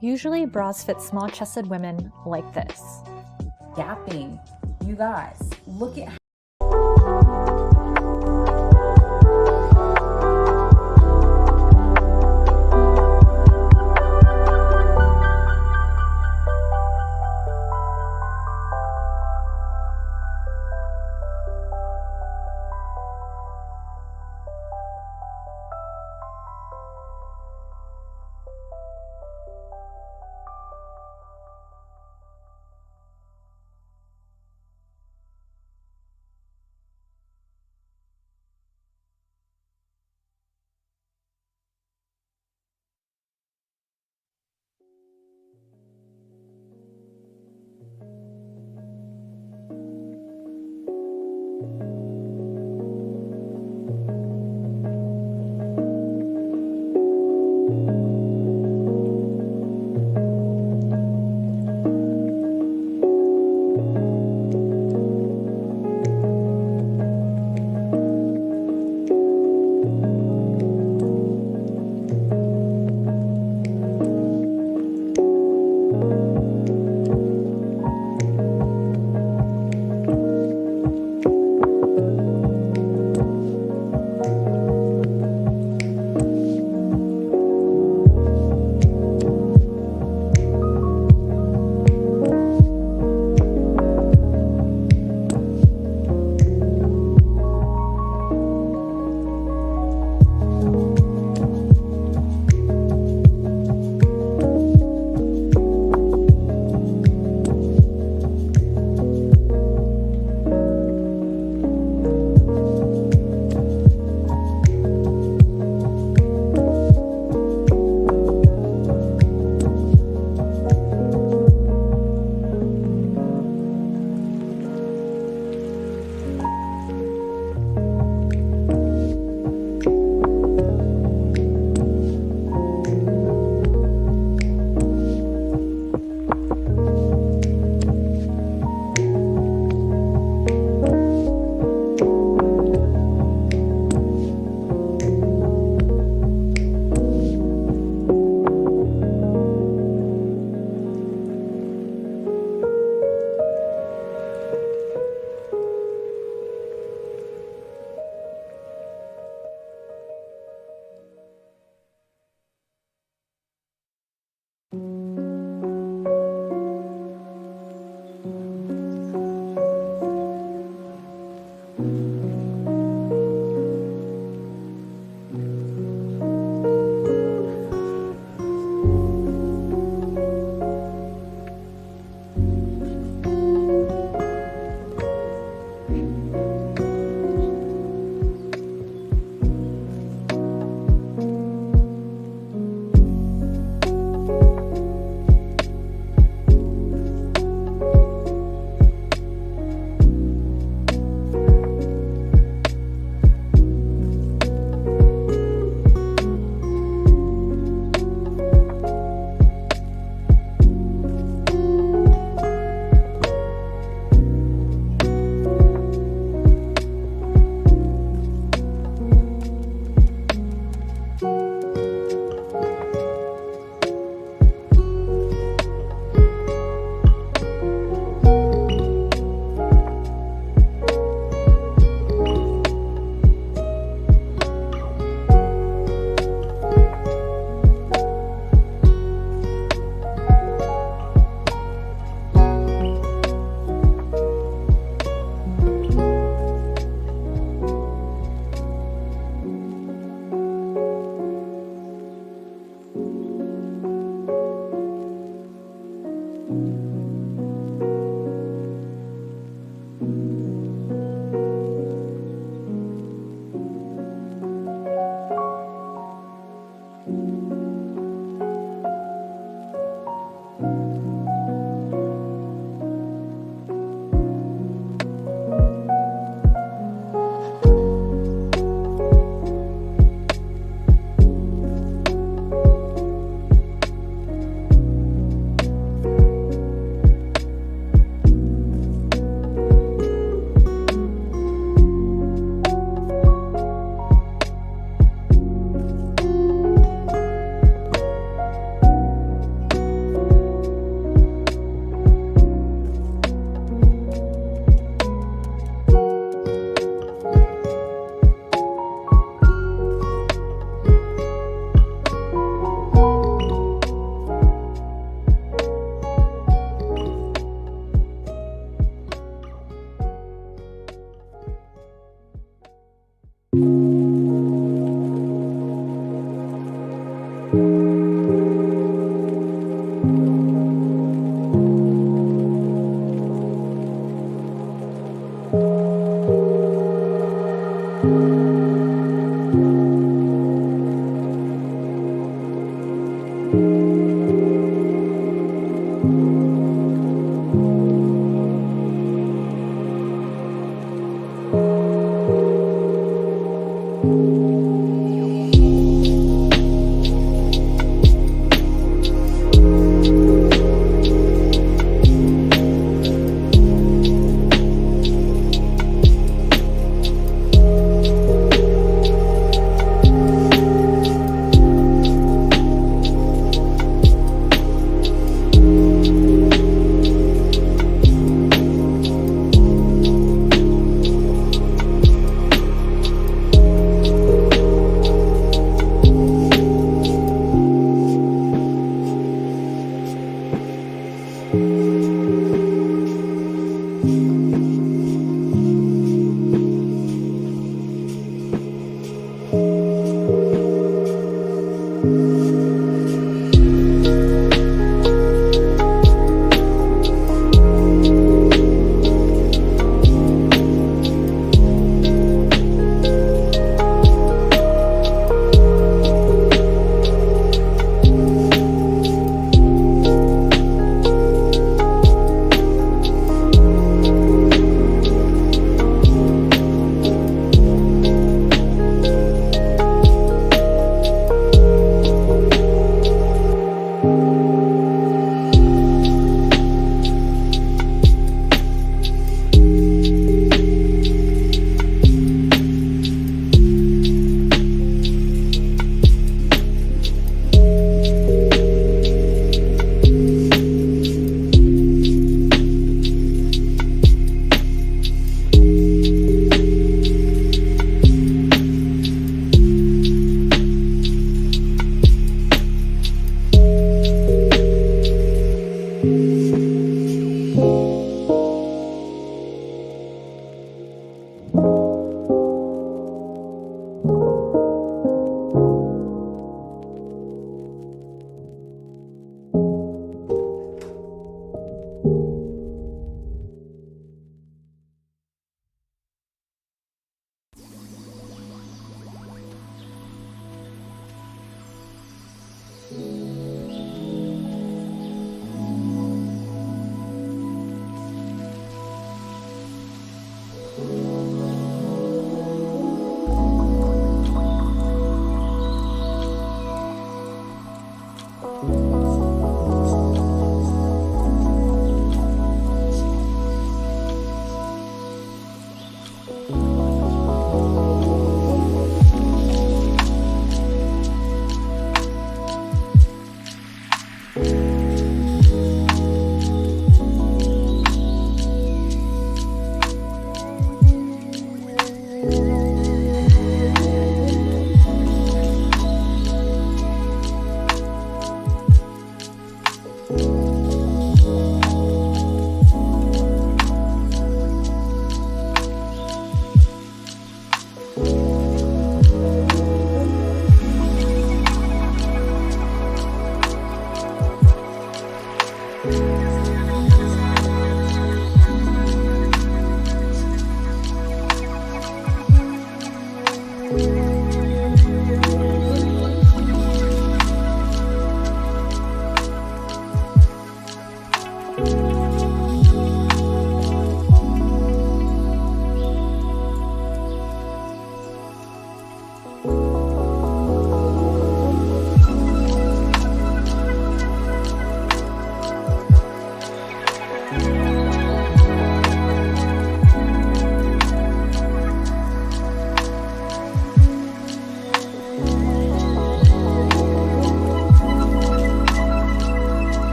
Usually bras fit small-chested women like this. Gapping. You guys, look at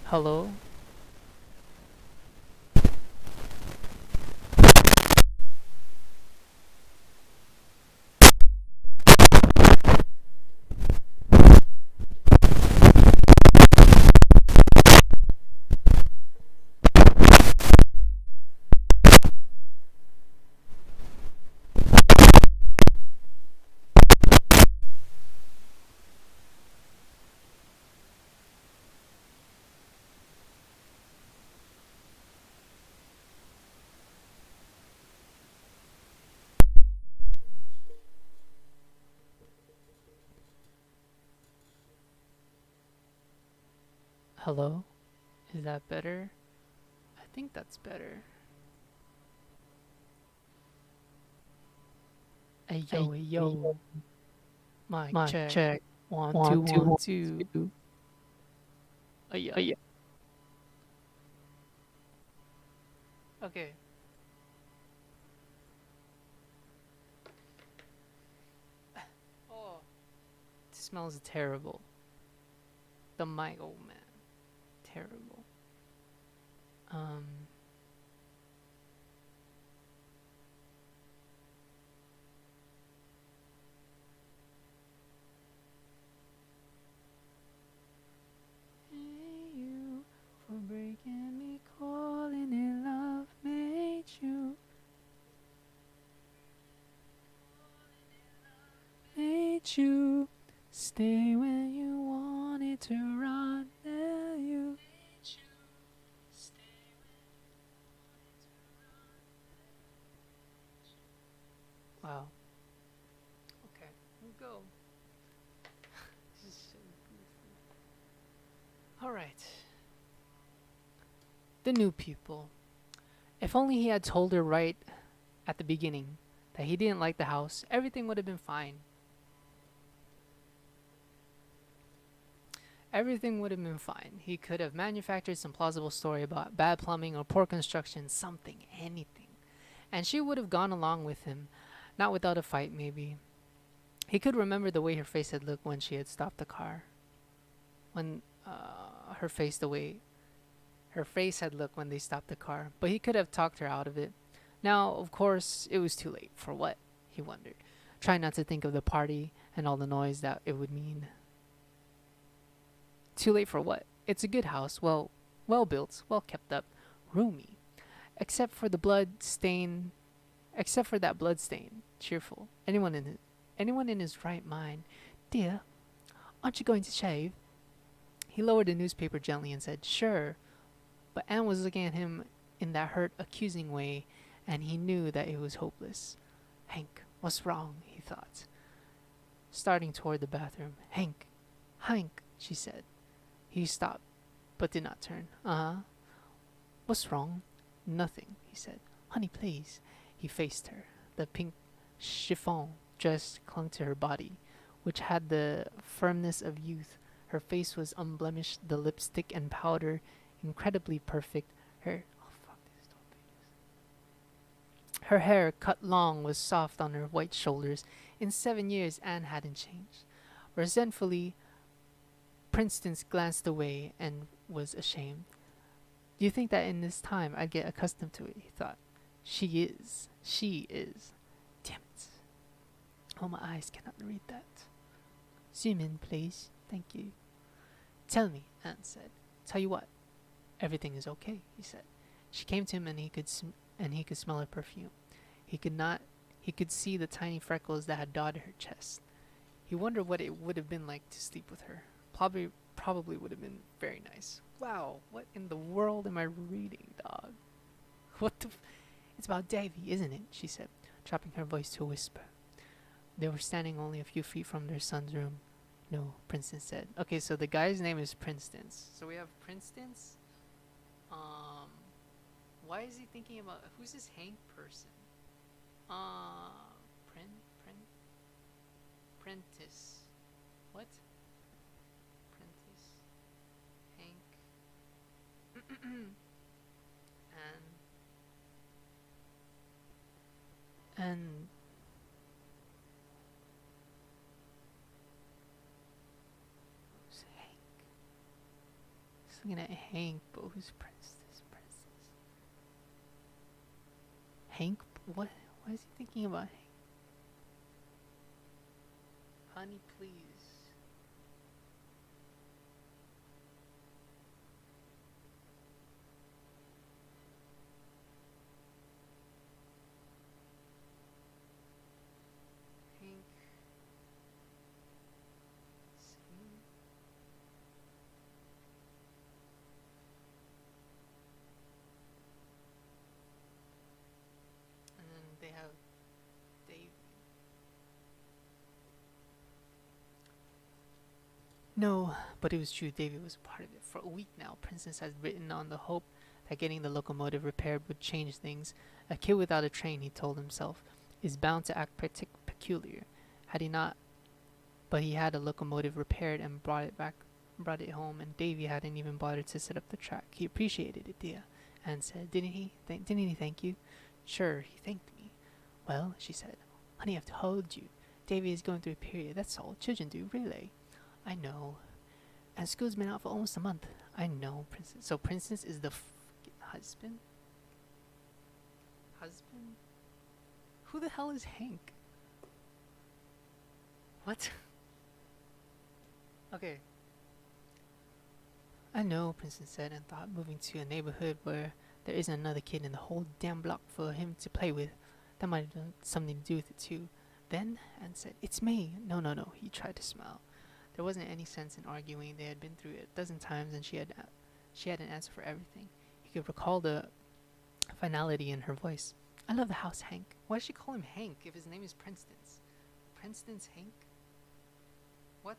Hello? Hello? Is that better? I think that's better. Hey yo, hey yo. Mic check. check. 1, 2, 1, 2, 1, 1, 2. 2. Yeah. Yeah. Okay. Oh, it smells terrible. The mic, oh man, terrible. Um, hey you, for breaking me, calling it love, made you, stay when you wanted to run, there you. Wow. Okay, we'll go. This is so goofy. Alright. The new people. If only he had told her right at the beginning that he didn't like the house, everything would have been fine. Everything would have been fine. He could have manufactured some plausible story about bad plumbing or poor construction, something, anything. And she would have gone along with him, not without a fight, maybe. He could remember the way her face had looked when she had stopped the car. When her face, the way her face had looked when they stopped the car. But he could have talked her out of it. Now, of course, it was too late. For what? He wondered, trying not to think of the party and all the noise that it would mean. Too late for what? It's a good house, well built, well kept up, roomy. Except for that blood stain, cheerful. Anyone in his right mind. Dear, aren't you going to shave? He lowered the newspaper gently and said, sure. But Anne was looking at him in that hurt, accusing way, and he knew that it was hopeless. Hank, what's wrong? He thought, starting toward the bathroom. Hank, she said. He stopped, but did not turn. What's wrong? Nothing, he said. Honey, please. He faced her. The pink chiffon dress clung to her body, which had the firmness of youth. Her face was unblemished, the lipstick and powder incredibly perfect. Her hair, cut long, was soft on her white shoulders. In 7 years, Anne hadn't changed. Resentfully, Princeton glanced away and was ashamed. Do you think that in this time I'd get accustomed to it? He thought. She is. Damn it. Oh, my eyes cannot read that. Zoom in, please. Thank you. Tell me, Anne said. Tell you what. Everything is okay, he said. She came to him and he could smell her perfume. He could see the tiny freckles that had dotted her chest. He wondered what it would have been like to sleep with her. Probably would have been very nice. Wow, what in the world am I reading, dog? It's about Davy, isn't it? She said, dropping her voice to a whisper. They were standing only a few feet from their son's room. No, Princeton said. Okay, so the guy's name is Princeton. So we have Princeton. Why is he thinking about who's this Hank person? Prentice. What? Prentice. Hank. and who's Hank? looking at Hank, but who's Princess? Hank? What? Why is he thinking about Hank? Honey, please. Hank. See? And then they have Davy. No, but it was true. Davy was a part of it. For a week now, Princess had written on the hope that getting the locomotive repaired would change things. A kid without a train, he told himself, is bound to act peculiar. Had he not, but he had a locomotive repaired and brought it home, and Davy hadn't even bothered to set up the track. He appreciated it, dear, Anne said. Didn't he thank you? Sure, he thanked me. Well, she said, honey, I've told you. Davy is going through a period, that's all. Children do, really. I know. And school's been out for almost a month. I know, Princess. So Princess is the husband? Husband? Who the hell is Hank? What? Okay. I know, Princess said, and thought moving to a neighborhood where there isn't another kid in the whole damn block for him to play with. That might have done something to do with it too. Then Anne said, it's me. No. He tried to smile. There wasn't any sense in arguing. They had been through it a dozen times, and she had an answer for everything. He could recall the finality in her voice. I love the house, Hank. Why does she call him Hank if his name is Princeton's? Princeton's Hank? What?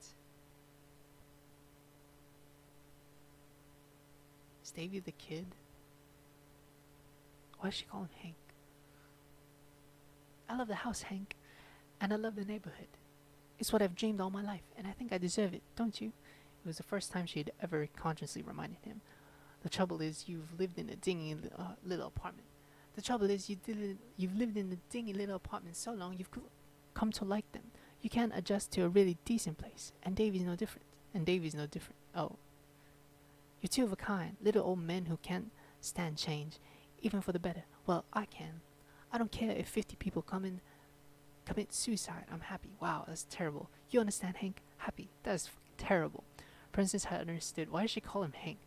Is Davy the kid? Why does she call him Hank? I love the house, Hank. And I love the neighborhood. It's what I've dreamed all my life, and I think I deserve it, don't you? It was the first time she had ever consciously reminded him. The trouble is, you've lived in a dingy little apartment. The trouble is, you've lived in the dingy little apartment so long, you've come to like them. You can't adjust to a really decent place, and Davy's no different. Oh. You're two of a kind, little old men who can't stand change, even for the better. Well, I can. I don't care if 50 people commit suicide. I'm happy. Wow, that's terrible. You understand, Hank? Happy. That's fucking terrible. Princess had understood. Why did she call him Hank?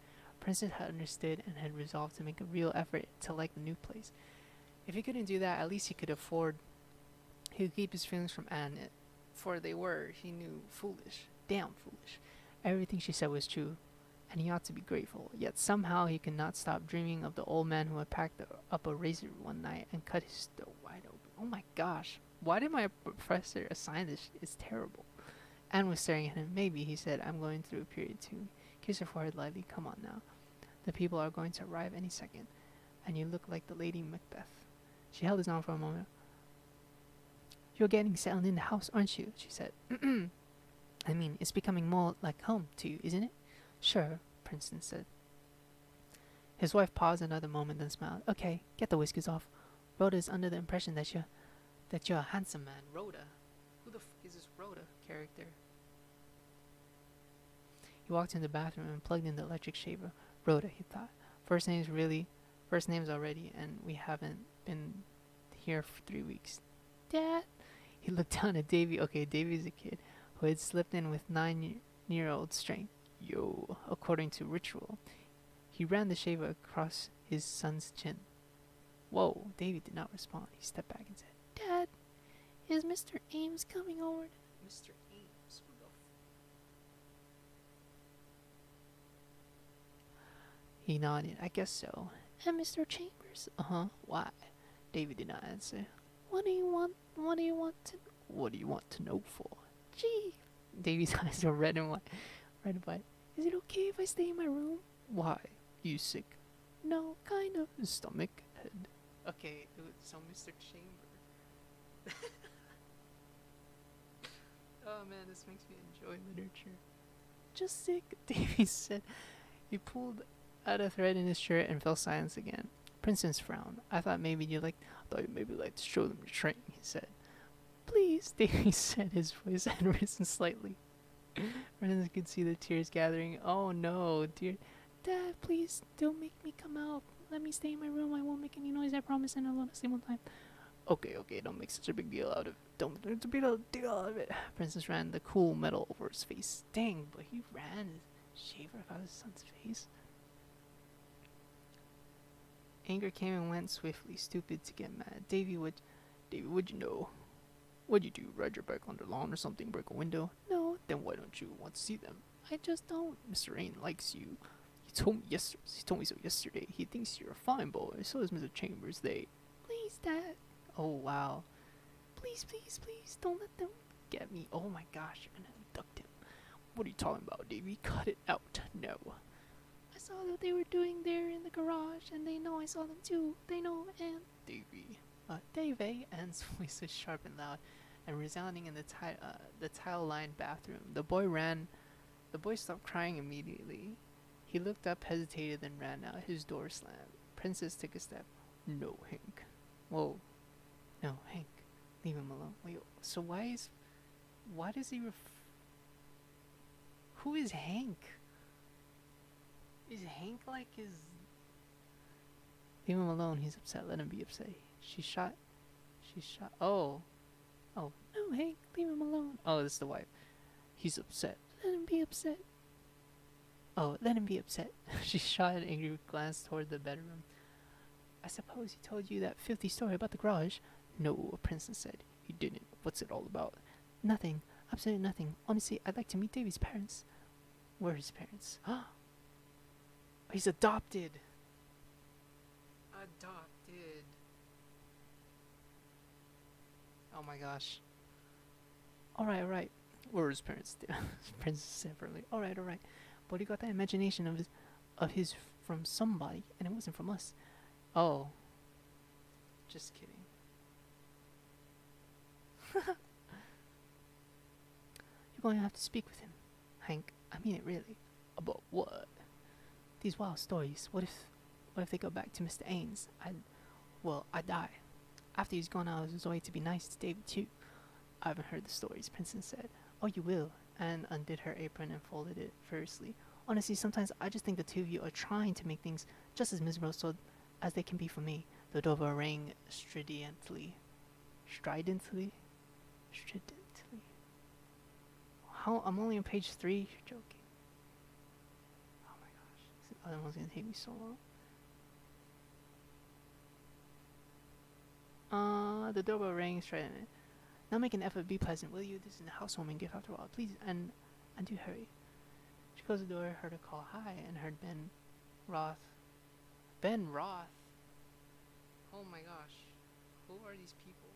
Princess had understood and had resolved to make a real effort to like the new place. If he couldn't do that, at least he could keep his feelings from Anne, for they were, he knew, foolish. Damn foolish. Everything she said was true, and he ought to be grateful. Yet somehow he could not stop dreaming of the old man who had packed up a razor one night and cut his throat wide open. Oh my gosh. Why did my professor assign this? It's terrible. Anne was staring at him. Maybe, he said, I'm going through a period too. Kiss her forehead lightly. Come on now. The people are going to arrive any second, and you look like the Lady Macbeth. She held his arm for a moment. You're getting settled in the house, aren't you? She said. I mean, it's becoming more like home to you, isn't it? Sure, Princeton said. His wife paused another moment, then smiled. Okay, get the whiskers off. Rhoda's under the impression that you're a handsome man. Rhoda? Who the fuck is this Rhoda character? He walked in the bathroom and plugged in the electric shaver. Rhoda, he thought. First names already, and we haven't been here for 3 weeks. Dad? He looked down at Davy. Okay, Davy's a kid who had slipped in with 9-year-old strength. Yo, according to ritual. He ran the shaver across his son's chin. Whoa, Davy did not respond. He stepped back and said, Dad, is Mr. Ames coming over? Mr. Ames? Who the He nodded. I guess so. And Mr. Chambers? Uh-huh. Why? Davy did not answer. What do you want to know for? Gee. Davy's eyes were red and white. Is it okay if I stay in my room? Why? You sick? No, kind of. Stomach, head. Okay, so Mr. Chamber. Oh man, this makes me enjoy literature. Just sick, Davy said. He pulled out a thread in his shirt and fell silent again. Princeton's frowned. I thought you'd maybe like to show them your train, he said. Please, Davy said. His voice had risen slightly. Princeton could see the tears gathering. Oh no, dear Dad, please don't make me come out. Let me stay in my room. I won't make any noise, I promise, and I want to sleep one time. Okay, don't make such a big deal out of it. Don't make a big deal out of it. Princess ran the cool metal over his face. Dang, but he ran his shaver out his son's face. Anger came and went swiftly, stupid to get mad. Davy, what'd you know? What'd you do? Ride your bike on the lawn or something? Break a window? No. Then why don't you want to see them? I just don't. Mr. Rain likes you. He told me so yesterday. He thinks you're a fine boy. So is Mr. Chambers. Please, Dad. Oh wow. Please, don't let them get me. Oh my gosh, you're gonna abduct him. What are you talking about, Davy? Cut it out. No. I saw what they were doing there in the garage, and they know I saw them too. They know, and Davy. Davey, Anne's voice was sharp and loud, and resounding in the tile-lined bathroom. The boy stopped crying immediately. He looked up, hesitated, then ran out. His door slammed. Princess took a step. No, Hank. Whoa. No, Hank. Leave him alone. Wait, so why does he who is Hank? Is Hank like his... Leave him alone, he's upset, let him be upset. She shot. Oh, no, Hank, leave him alone. Oh, this is the wife. He's upset. Let him be upset. Oh, let him be upset. She shot an angry glance toward the bedroom. I suppose he told you that filthy story about the garage? No, Princess said. He didn't. What's it all about? Nothing. Absolutely nothing. Honestly, I'd like to meet Davy's parents. Where are his parents? He's adopted. Adopted. Oh my gosh. Alright. Where are his parents? Princess said firmly. Alright. But he got that imagination of his from somebody, and it wasn't from us. Oh. Just kidding. You're going to have to speak with him, Hank. I mean it really. About what? These wild stories. What if they go back to Mr. Ains? I'd die. After he's gone out of his way to be nice to David too. I haven't heard the stories, Princess said. Oh, you will. Anne undid her apron and folded it furiously. Honestly, sometimes I just think the two of you are trying to make things just as miserable as they can be for me. The doorbell rang stridently. How? I'm only on page 3? You're joking. Oh my gosh. This other one's gonna take me so long. The doorbell rang stridently. Now make an effort, be pleasant, will you? This is a housewarming gift after all. Please, and do hurry. She closed the door, heard a call hi, and heard Ben Roth. Oh my gosh. Who are these people?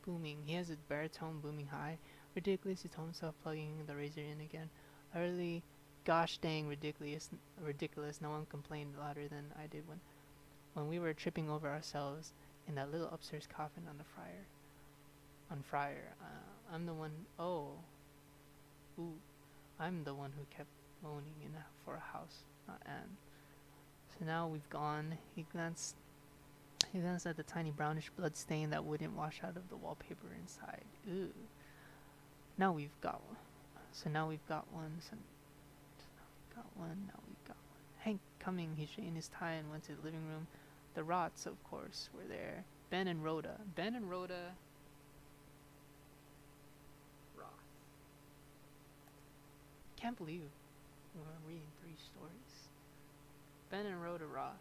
Booming. He has a baritone booming high. Ridiculous, he told himself, plugging the razor in again. Utterly, gosh dang ridiculous. No one complained louder than I did when we were tripping over ourselves in that little upstairs coffin on Friar. I'm the one. I'm the one who kept moaning for a house, not Anne. So now we've gone. He glanced at the tiny brownish blood stain that wouldn't wash out of the wallpaper inside. Ew. Now we've got one. Now we've got one. Hank coming, he straightened his tie and went to the living room. The Rots, of course, were there. Ben and Rhoda. Roth. Can't believe we're reading 3 stories. Ben and Rhoda Roth.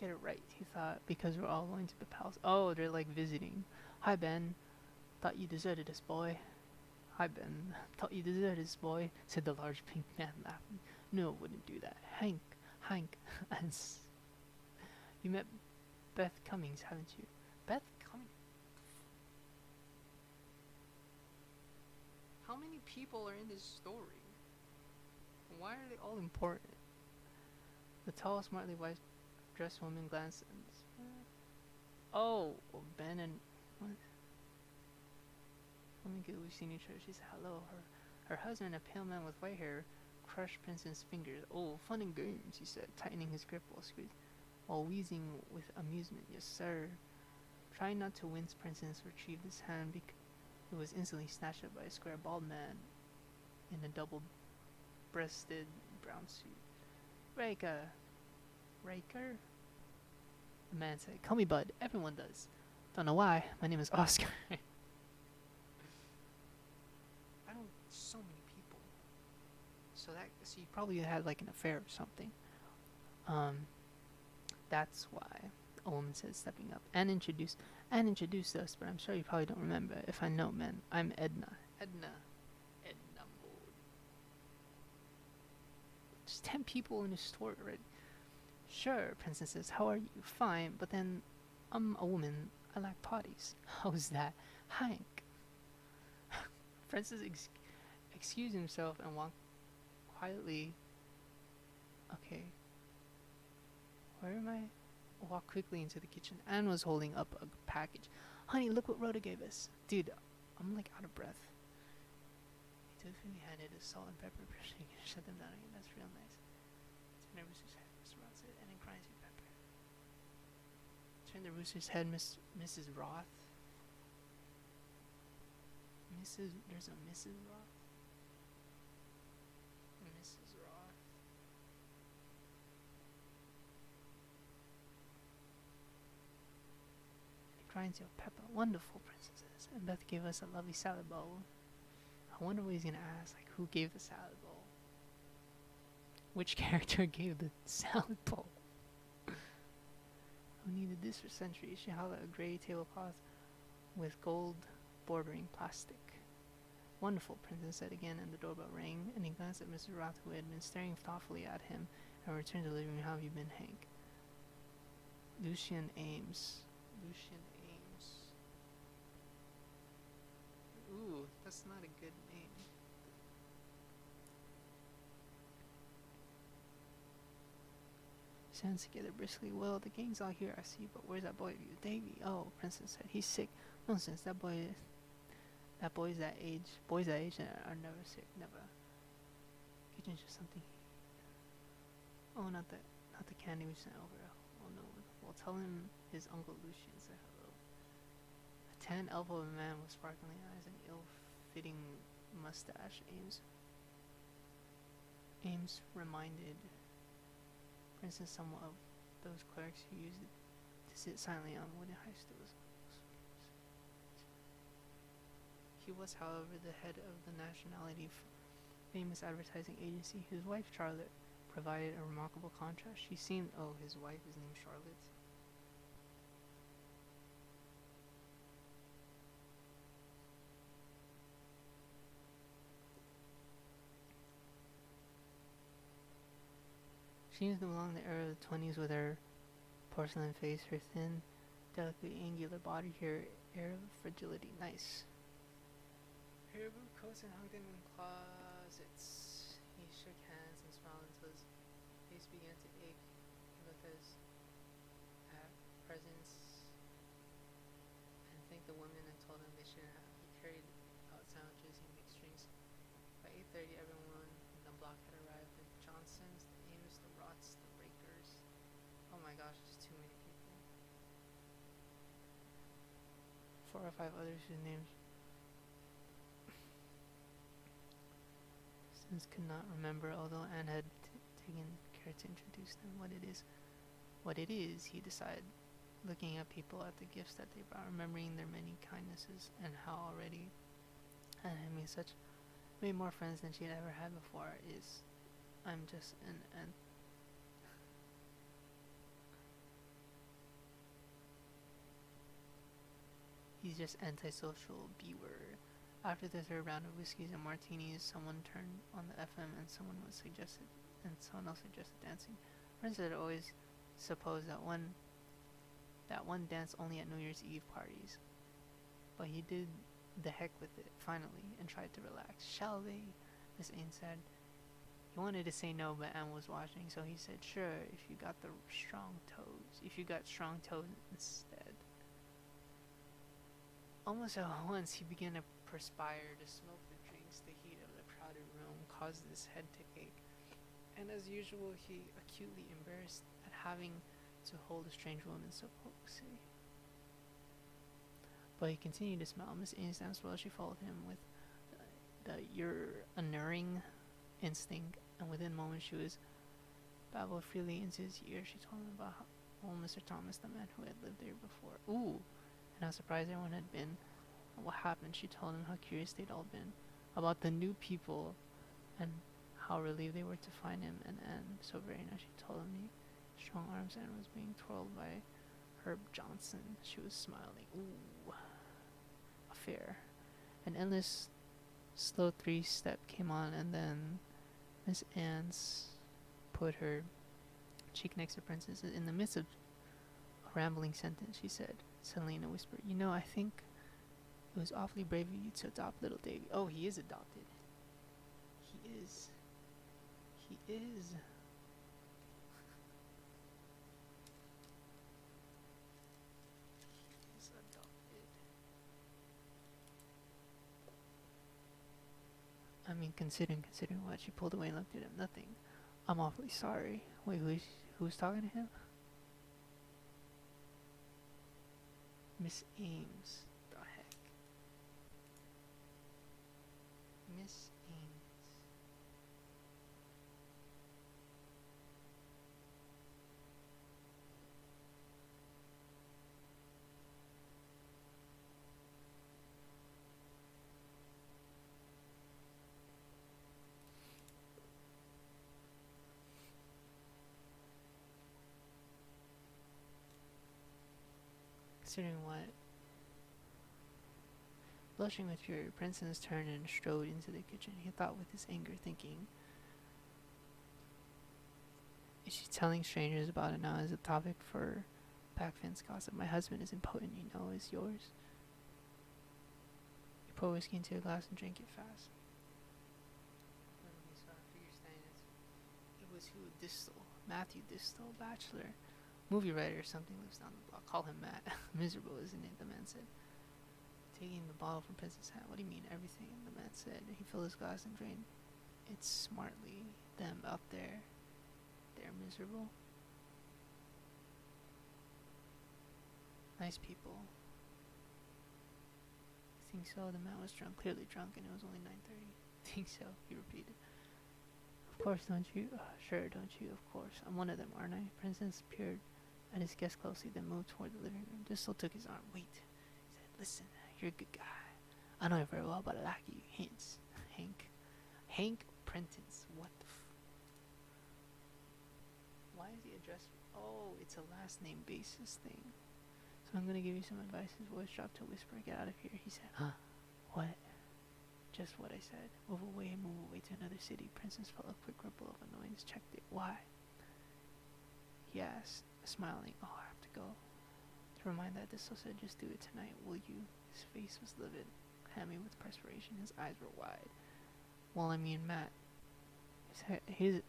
Get it right, he thought, because we're all going to the palace. Oh, they're like visiting. Hi, Ben. Thought you deserted us, boy. Hi, Ben. Thought you deserted us, boy, said the large pink man, laughing. No, wouldn't do that. Hank. You met Beth Cummings, haven't you? Beth Cummings? How many people are in this story? Why are they all important? The tall, smartly white-dressed woman glanced and... Oh, Ben and... What? Let me get Lucy each other. She said hello. Her husband, a pale man with white hair, crushed Princeton's fingers. Oh, fun and games, he said, tightening his grip while wheezing with amusement. Yes, sir. Trying not to wince, Princeton retrieved his hand. It was instantly snatched up by a square, bald man in a double-breasted brown suit. Riker? The man said, "Call me Bud. Everyone does. Don't know why. My name is Oscar." I don't. So many people. So you probably had like an affair or something. That's why a woman said, stepping up and introduced us. But I'm sure you probably don't remember. If I know, man, I'm Edna. Edna Mold. Just 10 people in the store already. Sure, Princess says, "How are you?" "Fine, but then I'm a woman. I like parties." "How's that?" "Hank." Princess excused himself and walked quietly. Okay. Where am I? Walked quickly into the kitchen. Anne was holding up a package. "Honey, look what Rhoda gave us." Dude, I'm like out of breath. He dutifully handed the salt and pepper brush and shut them down again. "That's real nice." Turn the rooster's head, Mr. Roth said, and then grinds your pepper. Turn the rooster's head, Mrs. Roth. There's a Mrs. Roth? Mrs. Roth. It grinds your pepper. Wonderful, princesses. And Beth gave us a lovely salad bowl. I wonder what he's gonna ask, like, who gave the salad bowl? Which character gave the salad bowl? Who needed this for centuries? She held out a gray tablecloth with gold bordering plastic. Wonderful, Princess said again, and the doorbell rang, and he glanced at Mrs. Roth, who had been staring thoughtfully at him, and returned to the living room. "How have you been, Hank?" Lucian Ames. Ooh, that's not a good name. Stands together briskly. "Well, the gang's all here, I see, but where's that boy of yours, Davy?" "Oh," Princess said, "he's sick." "Nonsense, boys that age are never sick, never." Kitchen's just something. "Oh, not the candy we sent over." "Oh no." "Well, tell him his Uncle Lucian said hello." A tan elbow of a man with sparkling eyes and ill-fitting mustache. Ames reminded Princess somewhat of those clerks who used it to sit silently on wooden high stools. He was, however, the head of the nationality famous advertising agency. His wife, Charlotte, provided a remarkable contrast. She seemed... Oh, his wife is named Charlotte. She seems to belong to the era of the 20s with her porcelain face, her thin, delicately angular body, her air of fragility. Nice. Her boot coats and hung them in closets. He shook hands and smiled until his face began to ache. He looked at his presents and thanked the women and told them they shouldn't have. He carried out sandwiches and mixed drinks. By 8:30, everyone in the block had arrived. The Johnsons, the Ames, the Roths, the Rakers. Oh my gosh, there's too many people. 4 or 5 others whose names could not remember, although Anne had taken care to introduce them. What it is, he decided, looking at people, at the gifts that they brought, remembering their many kindnesses, and how already Anne had made more friends than she had ever had before. I'm just an he's just antisocial B-word. After the third round of whiskeys and martinis, someone turned on the FM and someone else suggested dancing. Friends had always supposed that one danced only at New Year's Eve parties. But he did the heck with it, finally, and tried to relax. "Shall they?" Miss Ames said. He wanted to say no, but Anne was watching, so he said, "Sure, if you got strong toes instead." Almost at once, he began to perspire. The smoke, the drinks, the heat of the crowded room caused his head to ache. And as usual, he acutely embarrassed at having to hold a strange woman so closely. But he continued to smile. Miss Ames danced well. She followed him with the unerring instinct, and within moments she was babbled freely into his ear. She told him about old Mr. Thomas, the man who had lived there before. Ooh, and how surprised everyone had been at what happened. She told him how curious they'd all been about the new people and how relieved they were to find him and Anne so very nice. She told him the strong arms Anne was being twirled by Herb Johnson. She was smiling. Ooh, affair. An endless, slow three-step came on, and then Miss Anne's put her cheek next to Princess. In the midst of a rambling sentence, she said, suddenly in a whisper, "You know, I think it was awfully brave of you to adopt little Davy." Oh, he is adopted. He is. He is. He's adopted. I mean, considering what, she pulled away and looked at him. Nothing. I'm awfully sorry. Wait, who's talking to him? Miss Ames. The heck? Miss Ames. Considering what? Blushing with fury, Princeton turned and strode into the kitchen. He thought with his anger, thinking, is she telling strangers about it now as a topic for backfence gossip? My husband is impotent, you know, is yours. You pour whiskey into a glass and drink it fast. It was who? Distal. Matthew Distal, bachelor. Movie writer or something, lives down the block. Call him Matt. Miserable, isn't it? The man said. Taking the bottle from Prince's hand. What do you mean, everything? The man said. He filled his glass and drained it smartly. Them up there. They're miserable. Nice people. Think so? The man was drunk, clearly drunk, and it was only 9:30. Think so? He repeated. Of course, don't you? Sure, don't you? Of course. I'm one of them, aren't I? Princeton peered at his guest closely, then moved toward the living room. Distal took his arm. Wait. He said, listen, you're a good guy. I know you very well, but I like you. Hints. Hank Prentice. What the Why is he addressed? Oh, it's a last name basis thing. So I'm gonna give you some advice. His voice dropped to a whisper. Get out of here. He said, huh? What? Just what I said. Move away to another city. Princess felt a quick ripple of annoyance. Checked it. Why? He asked, smiling. Oh, I have to go. To remind that, Distal said, just do it tonight, will you? His face was livid, hammy with perspiration. His eyes were wide. Well, I mean, Matt,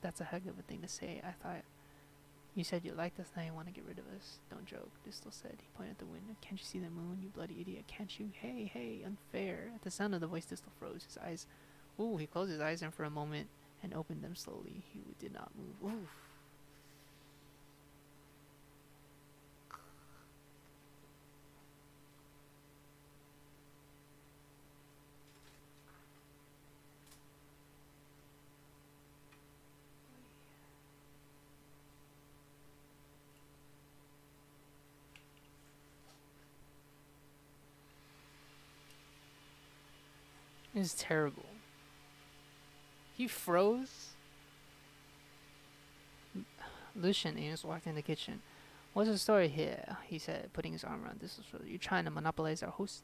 that's a heck of a thing to say. I thought you said you liked us, now you want to get rid of us. Don't joke, Distal said. He pointed at the window. Can't you see the moon, you bloody idiot? Can't you? Hey, unfair. At the sound of the voice, Distal froze. His eyes... Ooh, he closed his eyes and for a moment and opened them slowly. He did not move. Ooh. It was terrible. He froze. Lucian Ames walked in the kitchen. What's the story here? He said, putting his arm around Distal's shoulder. You're trying to monopolize our host?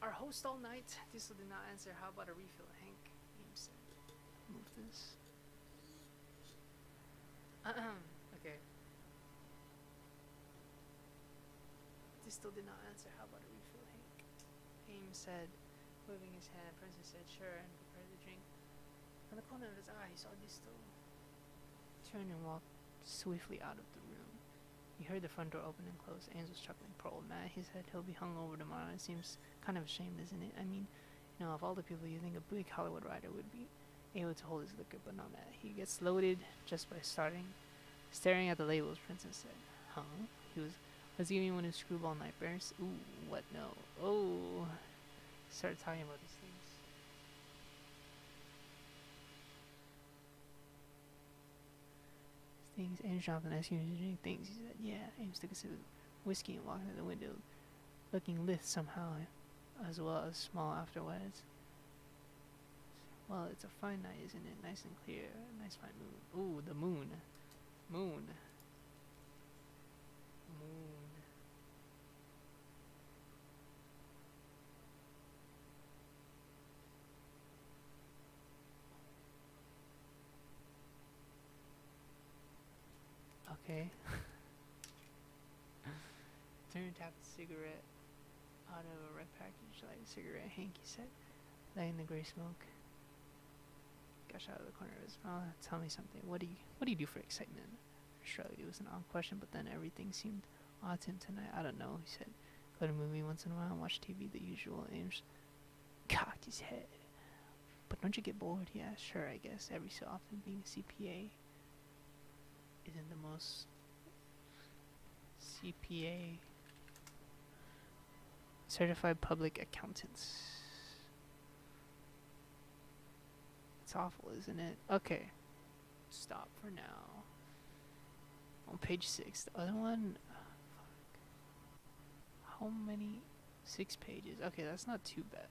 Our host all night? Distal did not answer. How about a refill, Hank? Ames said. Move this. Okay. Distal did not answer. How about a refill, Hank? Ames said, waving his hand. Princess said, sure, and prepared the drink. From the corner of his eye, he saw Distal turn and walk swiftly out of the room. He heard the front door open and close. Ames was chuckling. Poor old Matt, he said. He'll be hung over tomorrow. It seems kind of ashamed, isn't it? I mean, you know, of all the people you think a big Hollywood writer would be able to hold his liquor, but not Matt. He gets loaded just by staring at the labels, Princess said. Huh? He was giving one of his screwball nightmares. Ooh, what no? Oh, started talking about these things. things. Ames dropped and asking him to drink things. He said, yeah. Ames took a sip of whiskey and walked to the window, looking lithe somehow, as well as small afterwards. Well, it's a fine night, isn't it? Nice and clear. Nice fine moon. Ooh, the moon. Moon. Moon. Okay. Turner tapped a cigarette out of a red package, like a cigarette, Hanky said, lighting the gray smoke. Gush out of the corner of his mouth. Tell me something. What do you do for excitement? Shrugged. It was an odd question, but then everything seemed odd to him tonight. I don't know, he said. Go to a movie once in a while and watch TV, the usual. Ames cocked his head. But don't you get bored? Yeah, sure, I guess. Every so often, being a CPA isn't the most CPA certified public accountants. It's awful, isn't it? Okay. Stop for now. On page 6. The other one. Fuck. How many? 6 pages. Okay, that's not too bad.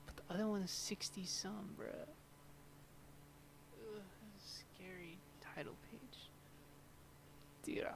But the other one is 60 some, bruh. Ugh, that's a scary title page. Dude,